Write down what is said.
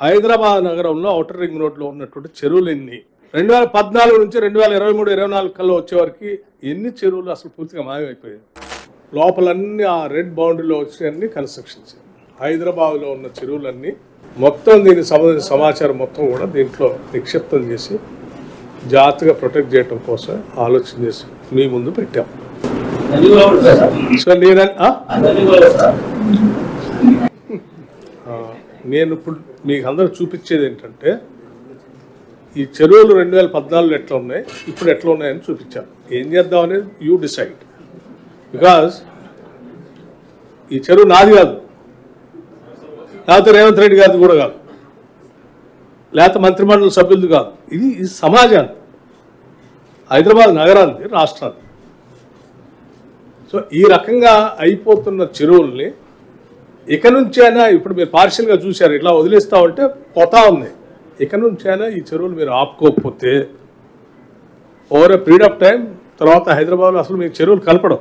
హైదరాబాద్ నగరంలో outer ring రోడ్లో ఉన్నటువంటి చెరువులు ఎన్ని 2014 నుంచి 2023-24 కల్లా వచ్చేవరకు ఎన్ని చెరువులు అసలు పూర్తిగా మాయమైపోయాయి. లోపలన్నీ ఆ రెడ్ బౌండరీలో వచ్చేవన్నీ కన్స్ట్రక్షన్స్. హైదరాబాద్లో ఉన్న చెరువులన్నీ మొత్తం దీనికి సంబంధించిన సమాచారం మొత్తం కూడా దీంట్లో నిక్షిప్తం చేసి జాగ్రత్తగా ప్రొటెక్ట్ చేయడం కోసం ఆలోచన చేసి మీ ముందు పెట్టాం. సో నేను ఇప్పుడు మీకు అందరూ చూపించేది ఏంటంటే ఈ చెరువులు 2014 ఎట్లా ఉన్నాయి, ఇప్పుడు ఎట్లా ఉన్నాయని చూపించాను. ఏం చేద్దాం అనేది యూ డిసైడ్. బికాజ్ ఈ చెరువు నాది కాదు, లేకపోతే రేవంత్ రెడ్డి గారిది కూడా కాదు, లేకపోతే మంత్రిమండలి సభ్యులది కాదు. ఇది సమాజాన్ని, హైదరాబాద్ నగరాన్ని, రాష్ట్రాన్ని. సో ఈ రకంగా అయిపోతున్న చెరువుల్ని ఇక నుంచైనా, ఇప్పుడు మీరు పార్షియల్గా చూశారు, ఇట్లా వదిలేస్తూ ఉంటే పోతా ఉంది. ఇక నుంచైనా ఈ చెరువులు మీరు ఆపుకోకపోతే over a period of time తర్వాత హైదరాబాద్లో అసలు మీకు చెరువులు కలపడం.